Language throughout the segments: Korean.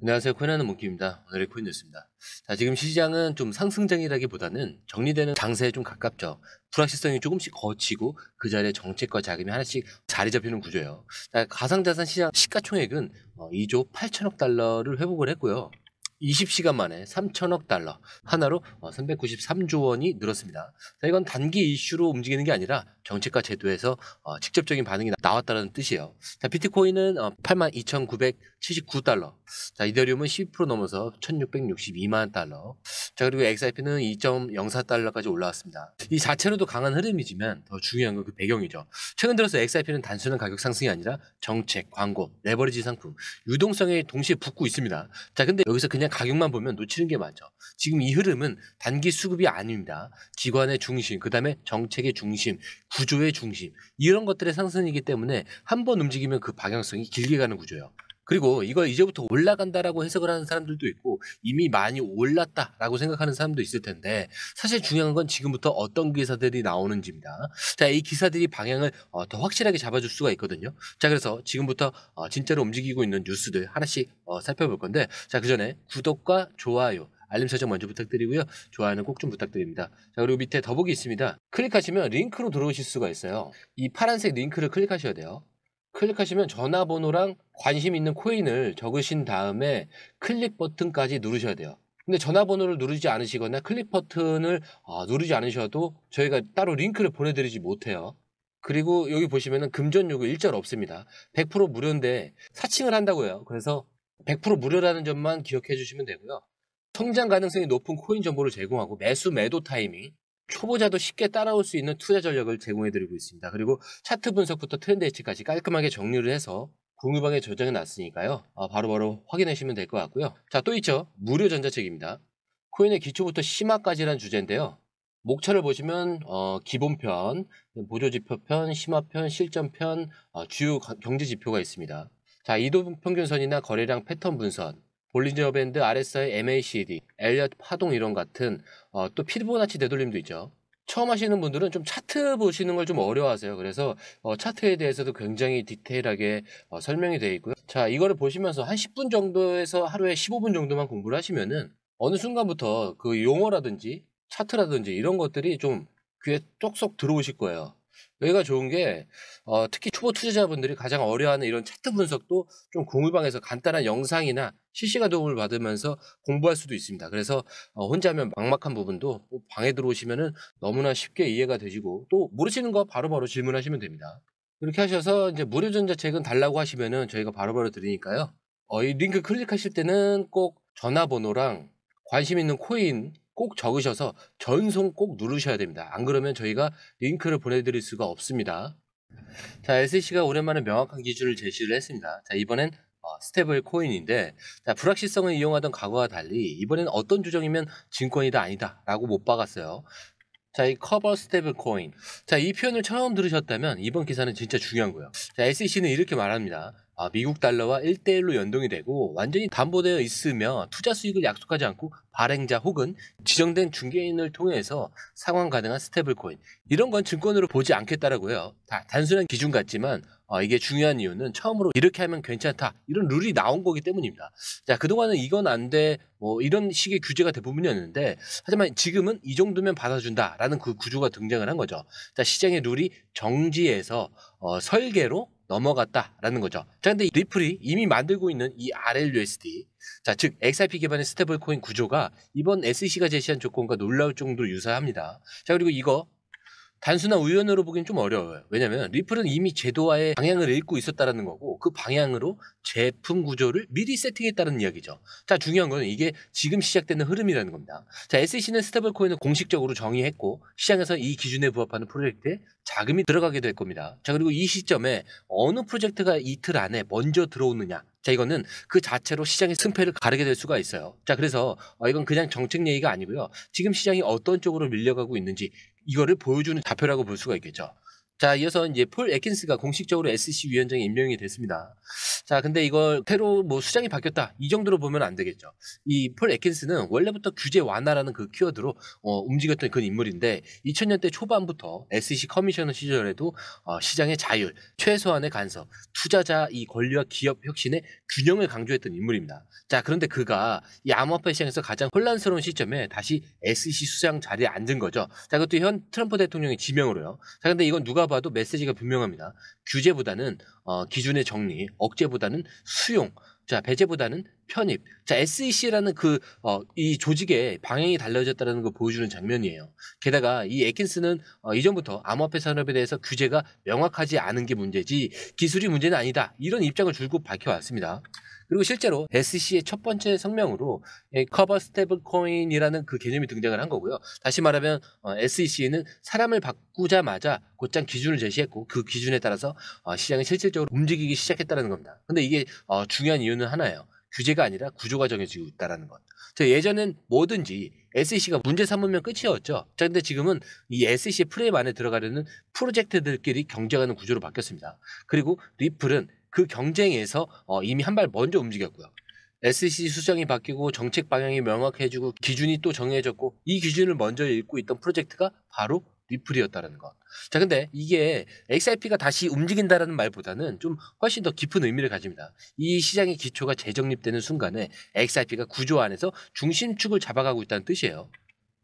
안녕하세요. 코인하는 몽키입니다. 오늘의 코인 뉴스입니다. 자, 지금 시장은 좀 상승장이라기보다는 정리되는 장세에 좀 가깝죠. 불확실성이 조금씩 거치고 그 자리에 정책과 자금이 하나씩 자리 잡히는 구조예요. 자, 가상자산 시장 시가총액은 2조 8천억 달러를 회복을 했고요. 20시간 만에 3천억 달러 하나로 393조 원이 늘었습니다. 자, 이건 단기 이슈로 움직이는 게 아니라 정책과 제도에서 직접적인 반응이 나왔다는 뜻이에요. 자, 비트코인은 82,979달러, 자, 이더리움은 12% 넘어서 1,662만 달러, 자, 그리고 XRP는 2.04달러까지 올라왔습니다. 이 자체로도 강한 흐름이지만 더 중요한 건 그 배경이죠. 최근 들어서 XRP는 단순한 가격 상승이 아니라 정책, 광고, 레버리지 상품, 유동성에 동시에 붙고 있습니다. 자, 근데 여기서 그냥 가격만 보면 놓치는 게 많죠. 지금 이 흐름은 단기 수급이 아닙니다. 기관의 중심, 그 다음에 정책의 중심, 구조의 중심, 이런 것들의 상승이기 때문에 한 번 움직이면 그 방향성이 길게 가는 구조예요. 그리고 이걸 이제부터 올라간다라고 해석을 하는 사람들도 있고 이미 많이 올랐다라고 생각하는 사람도 있을 텐데, 사실 중요한 건 지금부터 어떤 기사들이 나오는지입니다. 자, 이 기사들이 방향을 더 확실하게 잡아줄 수가 있거든요. 자, 그래서 지금부터 진짜로 움직이고 있는 뉴스들 하나씩 살펴볼 건데, 자, 그 전에 구독과 좋아요, 알림 설정 먼저 부탁드리고요. 좋아요는 꼭 좀 부탁드립니다. 자, 그리고 밑에 더보기 있습니다. 클릭하시면 링크로 들어오실 수가 있어요. 이 파란색 링크를 클릭하셔야 돼요. 클릭하시면 전화번호랑 관심 있는 코인을 적으신 다음에 클릭 버튼까지 누르셔야 돼요. 근데 전화번호를 누르지 않으시거나 클릭 버튼을 누르지 않으셔도 저희가 따로 링크를 보내드리지 못해요. 그리고 여기 보시면은 금전 요구 일절 없습니다. 100% 무료인데 사칭을 한다고 해요. 그래서 100% 무료라는 점만 기억해 주시면 되고요. 성장 가능성이 높은 코인 정보를 제공하고 매수 매도 타이밍, 초보자도 쉽게 따라올 수 있는 투자 전략을 제공해드리고 있습니다. 그리고 차트 분석부터 트렌드 예측까지 깔끔하게 정리를 해서 공유방에 저장해 놨으니까요. 바로바로 확인하시면 될 것 같고요. 자, 또 있죠. 무료 전자책입니다. 코인의 기초부터 심화까지란 주제인데요. 목차를 보시면 기본편, 보조지표편, 심화편, 실전편, 주요 경제지표가 있습니다. 자, 이동평균선이나 거래량 패턴 분석, 볼린저 밴드, RSI, MACD, 엘리엇 파동 이론 같은 또 피보나치 되돌림도 있죠. 처음 하시는 분들은 좀 차트 보시는 걸 좀 어려워하세요. 그래서 차트에 대해서도 굉장히 디테일하게 설명이 되어 있고요. 자, 이거를 보시면서 한 10분 정도에서 하루에 15분 정도만 공부를 하시면은 어느 순간부터 그 용어라든지 차트라든지 이런 것들이 좀 귀에 쏙쏙 들어오실 거예요. 여기가 좋은 게 특히 초보 투자자분들이 가장 어려워하는 이런 차트 분석도 좀 공유방에서 간단한 영상이나 실시간 도움을 받으면서 공부할 수도 있습니다. 그래서 혼자 하면 막막한 부분도 방에 들어오시면은 너무나 쉽게 이해가 되시고, 또 모르시는 거 바로바로 질문하시면 됩니다. 이렇게 하셔서 이제 무료 전자책은 달라고 하시면은 저희가 바로바로 드리니까요. 이 링크 클릭하실 때는 꼭 전화번호랑 관심 있는 코인 꼭 적으셔서 전송 꼭 누르셔야 됩니다. 안 그러면 저희가 링크를 보내드릴 수가 없습니다. 자, SEC가 오랜만에 명확한 기준을 제시를 했습니다. 자, 이번엔 스테이블 코인인데, 자, 불확실성을 이용하던 과거와 달리 이번엔 어떤 조정이면 증권이다 아니다 라고 못 박았어요. 자, 이 커버 스테이블 코인. 자, 이 표현을 처음 들으셨다면 이번 기사는 진짜 중요한 거예요. 자, SEC는 이렇게 말합니다. 미국 달러와 1대1로 연동이 되고 완전히 담보되어 있으며 투자 수익을 약속하지 않고 발행자 혹은 지정된 중개인을 통해서 상환 가능한 스테이블 코인. 이런 건 증권으로 보지 않겠다라고 해요. 단순한 기준 같지만 이게 중요한 이유는 처음으로 이렇게 하면 괜찮다, 이런 룰이 나온 거기 때문입니다. 자, 그동안은 이건 안 돼, 뭐 이런 식의 규제가 대부분이었는데, 하지만 지금은 이 정도면 받아준다라는 그 구조가 등장을 한 거죠. 자, 시장의 룰이 정지해서 설계로 넘어갔다라는 거죠. 자, 근데 리플이 이미 만들고 있는 이 RLUSD, 자, 즉 XRP 기반의 스테이블 코인 구조가 이번 SEC가 제시한 조건과 놀라울 정도로 유사합니다. 자, 그리고 이거 단순한 우연으로 보기엔 좀 어려워요. 왜냐면 리플은 이미 제도화의 방향을 읽고 있었다라는 거고, 그 방향으로 제품 구조를 미리 세팅했다는 이야기죠. 자, 중요한 거는 이게 지금 시작되는 흐름이라는 겁니다. 자, SEC는 스테이블 코인을 공식적으로 정의했고 시장에서 이 기준에 부합하는 프로젝트에 자금이 들어가게 될 겁니다. 자, 그리고 이 시점에 어느 프로젝트가 이틀 안에 먼저 들어오느냐, 자, 이거는 그 자체로 시장의 승패를 가르게 될 수가 있어요. 자, 그래서 이건 그냥 정책 얘기가 아니고요. 지금 시장이 어떤 쪽으로 밀려가고 있는지 이거를 보여주는 좌표라고 볼 수가 있겠죠. 자, 이어서 이제 폴 애킨스가 공식적으로 SEC 위원장에 임명이 됐습니다. 자, 근데 이걸 새로 뭐 수장이 바뀌었다, 이 정도로 보면 안 되겠죠. 이 폴 애킨스는 원래부터 규제 완화라는 그 키워드로 움직였던 그런 인물인데 2000년대 초반부터 SEC 커미셔너 시절에도 시장의 자율, 최소한의 간섭, 투자자 이 권리와 기업 혁신의 균형을 강조했던 인물입니다. 자, 그런데 그가 이 암호화폐 시장에서 가장 혼란스러운 시점에 다시 SEC 수장 자리에 앉은 거죠. 자, 그것도 현 트럼프 대통령의 지명으로요. 자, 근데 이건 누가 봐도 메시지가 분명합니다. 규제보다는 기준의 정리, 억제보다는 수용, 자, 배제보다는 편입. 자, SEC라는 이 조직의 방향이 달라졌다는 걸 보여주는 장면이에요. 게다가 이 애킨스는 이전부터 암호화폐 산업에 대해서 규제가 명확하지 않은 게 문제지 기술이 문제는 아니다, 이런 입장을 줄곧 밝혀왔습니다. 그리고 실제로 SEC의 첫 번째 성명으로 커버 스테이블 코인이라는 그 개념이 등장을 한 거고요. 다시 말하면 SEC는 사람을 바꾸자마자 곧장 기준을 제시했고 그 기준에 따라서 시장이 실질적으로 움직이기 시작했다는 겁니다. 근데 이게 중요한 이유는 하나예요. 규제가 아니라 구조가 정해지고 있다는 것. 예전엔 뭐든지 SEC가 문제 삼으면 끝이었죠. 자, 근데 지금은 이 SEC 프레임 안에 들어가려는 프로젝트들끼리 경쟁하는 구조로 바뀌었습니다. 그리고 리플은 그 경쟁에서 이미 한 발 먼저 움직였고요. SEC 수장이 바뀌고 정책 방향이 명확해지고 기준이 또 정해졌고 이 기준을 먼저 읽고 있던 프로젝트가 바로 리플이었다는 것. 자, 근데 이게 XRP가 다시 움직인다라는 말보다는 좀 훨씬 더 깊은 의미를 가집니다. 이 시장의 기초가 재정립되는 순간에 XRP가 구조 안에서 중심축을 잡아가고 있다는 뜻이에요.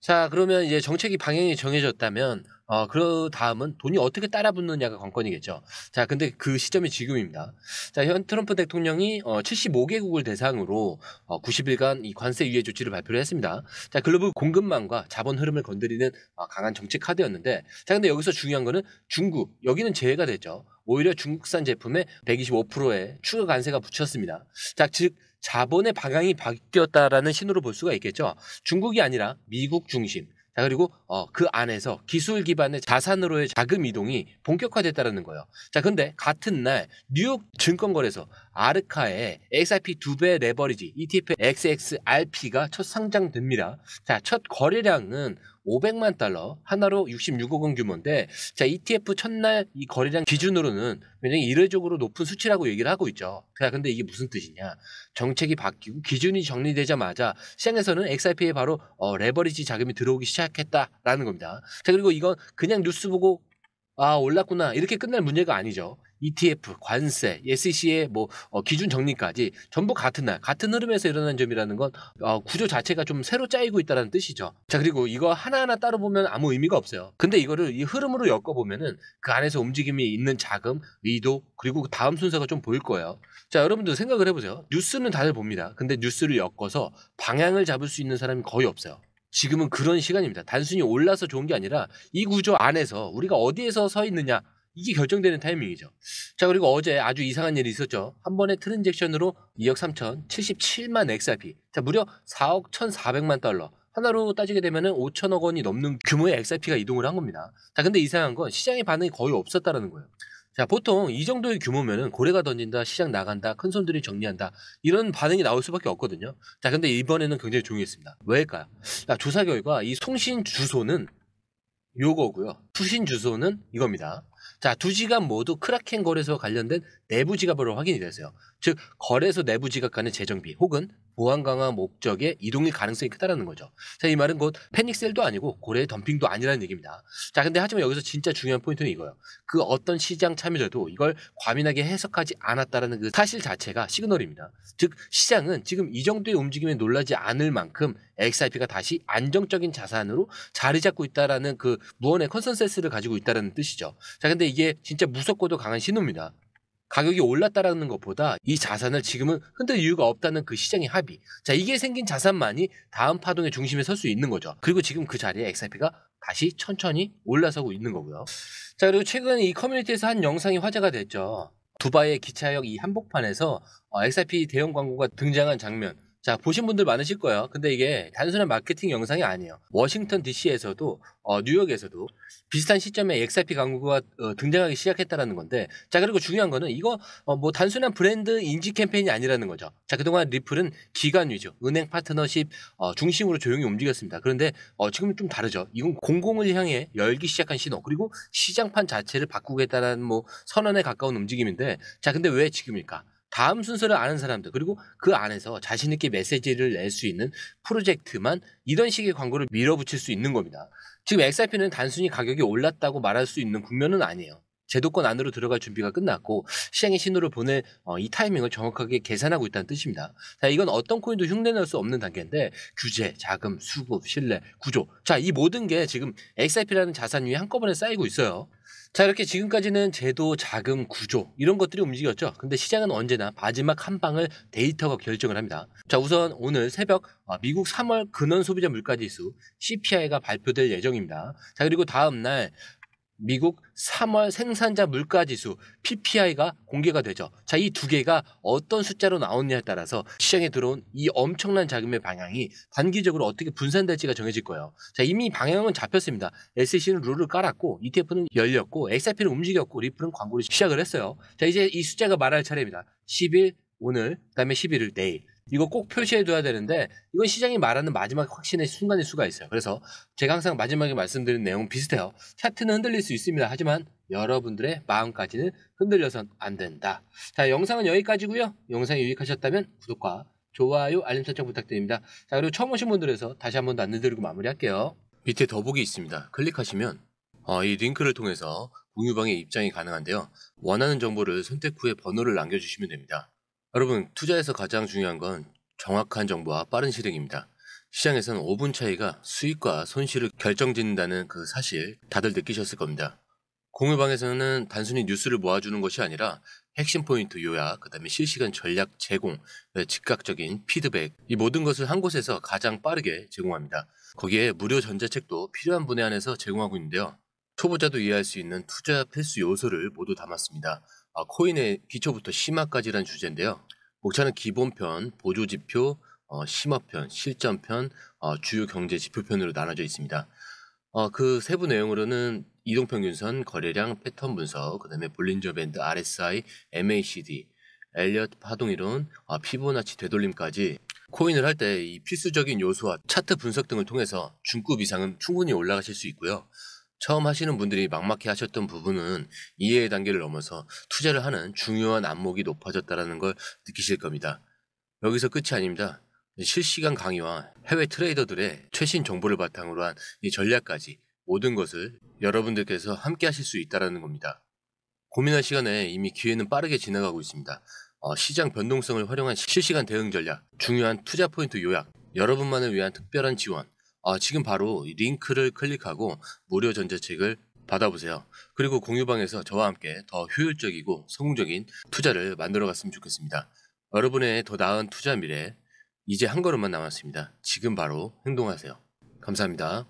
자, 그러면 이제 정책이 방향이 정해졌다면 그 다음은 돈이 어떻게 따라붙느냐가 관건이겠죠. 자, 근데 그 시점이 지금입니다. 자, 현 트럼프 대통령이 75개국을 대상으로 90일간 이 관세 유예 조치를 발표를 했습니다. 자, 글로벌 공급망과 자본 흐름을 건드리는 강한 정책 카드였는데, 자, 근데 여기서 중요한 거는 중국, 여기는 제외가 됐죠. 오히려 중국산 제품에 125%의 추가 관세가 붙였습니다. 자, 즉 자본의 방향이 바뀌었다라는 신호로 볼 수가 있겠죠. 중국이 아니라 미국 중심. 자, 그리고 그 안에서 기술 기반의 자산으로의 자금 이동이 본격화됐다는 거예요. 자, 근데 같은 날 뉴욕 증권거래소 아르카의 XRP 2배 레버리지 ETF XXRP가 첫 상장됩니다. 자, 첫 거래량은 500만 달러, 하나로 66억 원 규모인데, 자, ETF 첫날 이 거래량 기준으로는 굉장히 이례적으로 높은 수치라고 얘기를 하고 있죠. 자, 근데 이게 무슨 뜻이냐? 정책이 바뀌고 기준이 정리되자마자 시장에서는 XRP에 바로 레버리지 자금이 들어오기 시작했다라는 겁니다. 자, 그리고 이건 그냥 뉴스 보고 올랐구나 이렇게 끝날 문제가 아니죠. ETF, 관세, SEC의 기준 정리까지 전부 같은 날, 같은 흐름에서 일어난 점이라는 건 구조 자체가 좀 새로 짜이고 있다는 뜻이죠. 자, 그리고 이거 하나하나 따로 보면 아무 의미가 없어요. 근데 이거를 이 흐름으로 엮어보면은 그 안에서 움직임이 있는 자금, 의도, 그리고 다음 순서가 좀 보일 거예요. 자, 여러분들 생각을 해보세요. 뉴스는 다들 봅니다. 근데 뉴스를 엮어서 방향을 잡을 수 있는 사람이 거의 없어요. 지금은 그런 시간입니다. 단순히 올라서 좋은 게 아니라 이 구조 안에서 우리가 어디에서 서 있느냐, 이게 결정되는 타이밍이죠. 자, 그리고 어제 아주 이상한 일이 있었죠. 한 번의 트랜잭션으로 2억 3천 77만 XRP, 자, 무려 4억 1,400만 달러, 하나로 따지게 되면은 5천억 원이 넘는 규모의 XRP가 이동을 한 겁니다. 자, 근데 이상한 건 시장의 반응이 거의 없었다라는 거예요. 자, 보통 이 정도의 규모면은 고래가 던진다, 시장 나간다, 큰 손들이 정리한다, 이런 반응이 나올 수밖에 없거든요. 자, 근데 이번에는 굉장히 조용했습니다. 왜일까요? 자, 조사 결과 이 송신 주소는 요거고요. 수신 주소는 이겁니다. 자, 두 지갑 모두 크라켄 거래소와 관련된 내부 지갑으로 확인이 됐어요. 즉, 거래소 내부 지갑 간의 재정비 혹은 보안 강화 목적의 이동일 가능성이 크다라는 거죠. 자, 이 말은 곧 패닉셀도 아니고 고래의 덤핑도 아니라는 얘기입니다. 자, 근데 하지만 여기서 진짜 중요한 포인트는 이거예요. 그 어떤 시장 참여자도 이걸 과민하게 해석하지 않았다라는 그 사실 자체가 시그널입니다. 즉, 시장은 지금 이 정도의 움직임에 놀라지 않을 만큼 XRP가 다시 안정적인 자산으로 자리 잡고 있다라는 그 무언의 컨센서스를 가지고 있다는 뜻이죠. 자, 근데 이게 진짜 무섭고도 강한 신호입니다. 가격이 올랐다라는 것보다 이 자산을 지금은 흔들 이유가 없다는 그 시장의 합의. 자, 이게 생긴 자산만이 다음 파동의 중심에 설 수 있는 거죠. 그리고 지금 그 자리에 XRP가 다시 천천히 올라서고 있는 거고요. 자, 그리고 최근 이 커뮤니티에서 한 영상이 화제가 됐죠. 두바이의 기차역 이 한복판에서 XRP 대형 광고가 등장한 장면. 자, 보신 분들 많으실 거예요. 근데 이게 단순한 마케팅 영상이 아니에요. 워싱턴 DC에서도 뉴욕에서도 비슷한 시점에 XRP 광고가 등장하기 시작했다라는 건데, 자, 그리고 중요한 거는 이거 뭐 단순한 브랜드 인지 캠페인이 아니라는 거죠. 자, 그동안 리플은 기관 위주, 은행 파트너십 중심으로 조용히 움직였습니다. 그런데 지금은 좀 다르죠. 이건 공공을 향해 열기 시작한 신호, 그리고 시장판 자체를 바꾸겠다는 뭐 선언에 가까운 움직임인데, 자, 근데 왜 지금일까? 다음 순서를 아는 사람들, 그리고 그 안에서 자신 있게 메시지를 낼 수 있는 프로젝트만 이런 식의 광고를 밀어붙일 수 있는 겁니다. 지금 XRP는 단순히 가격이 올랐다고 말할 수 있는 국면은 아니에요. 제도권 안으로 들어갈 준비가 끝났고 시장의 신호를 보낼 이 타이밍을 정확하게 계산하고 있다는 뜻입니다. 자, 이건 어떤 코인도 흉내낼 수 없는 단계인데, 규제, 자금, 수급, 신뢰, 구조, 자, 이 모든 게 지금 XRP라는 자산 위에 한꺼번에 쌓이고 있어요. 자, 이렇게 지금까지는 제도, 자금, 구조 이런 것들이 움직였죠. 근데 시장은 언제나 마지막 한 방을 데이터가 결정을 합니다. 자, 우선 오늘 새벽 미국 3월 근원 소비자 물가지수 CPI가 발표될 예정입니다. 자, 그리고 다음 날 미국 3월 생산자 물가지수 PPI가 공개가 되죠. 자, 이 두 개가 어떤 숫자로 나오느냐에 따라서 시장에 들어온 이 엄청난 자금의 방향이 단기적으로 어떻게 분산될지가 정해질 거예요. 자, 이미 방향은 잡혔습니다. SEC는 룰을 깔았고 ETF는 열렸고 XRP는 움직였고 리플은 광고를 시작을 했어요. 자, 이제 이 숫자가 말할 차례입니다. 10일 오늘, 그다음에 11일 내일. 이거 꼭 표시해둬야 되는데, 이건 시장이 말하는 마지막 확신의 순간일 수가 있어요. 그래서 제가 항상 마지막에 말씀드린 내용 비슷해요. 차트는 흔들릴 수 있습니다. 하지만 여러분들의 마음까지는 흔들려선 안 된다. 자, 영상은 여기까지고요. 영상이 유익하셨다면 구독과 좋아요, 알림 설정 부탁드립니다. 자, 그리고 처음 오신 분들에서 다시 한 번 더 안내드리고 마무리할게요. 밑에 더보기 있습니다. 클릭하시면 이 링크를 통해서 공유방에 입장이 가능한데요. 원하는 정보를 선택 후에 번호를 남겨주시면 됩니다. 여러분, 투자에서 가장 중요한 건 정확한 정보와 빠른 실행입니다. 시장에서는 5분 차이가 수익과 손실을 결정짓는다는 그 사실 다들 느끼셨을 겁니다. 공유방에서는 단순히 뉴스를 모아주는 것이 아니라 핵심 포인트 요약, 그 다음에 실시간 전략 제공, 즉각적인 피드백, 이 모든 것을 한 곳에서 가장 빠르게 제공합니다. 거기에 무료 전자책도 필요한 분에 한해서 제공하고 있는데요. 초보자도 이해할 수 있는 투자 필수 요소를 모두 담았습니다. 코인의 기초부터 심화까지란 주제인데요. 목차는 기본편, 보조지표, 심화편, 실전편, 주요 경제 지표편으로 나눠져 있습니다. 그 세부 내용으로는 이동평균선, 거래량, 패턴 분석, 그 다음에 볼린저 밴드, RSI, MACD, 엘리엇 파동이론, 피보나치 되돌림까지 코인을 할 때 이 필수적인 요소와 차트 분석 등을 통해서 중급 이상은 충분히 올라가실 수 있고요. 처음 하시는 분들이 막막해 하셨던 부분은 이해의 단계를 넘어서 투자를 하는 중요한 안목이 높아졌다는 걸 느끼실 겁니다. 여기서 끝이 아닙니다. 실시간 강의와 해외 트레이더들의 최신 정보를 바탕으로 한 이 전략까지 모든 것을 여러분들께서 함께 하실 수 있다는 겁니다. 고민할 시간에 이미 기회는 빠르게 지나가고 있습니다. 시장 변동성을 활용한 실시간 대응 전략, 중요한 투자 포인트 요약, 여러분만을 위한 특별한 지원, 지금 바로 이 링크를 클릭하고 무료 전자책을 받아보세요. 그리고 공유방에서 저와 함께 더 효율적이고 성공적인 투자를 만들어 갔으면 좋겠습니다. 여러분의 더 나은 투자 미래, 이제 한 걸음만 남았습니다. 지금 바로 행동하세요. 감사합니다.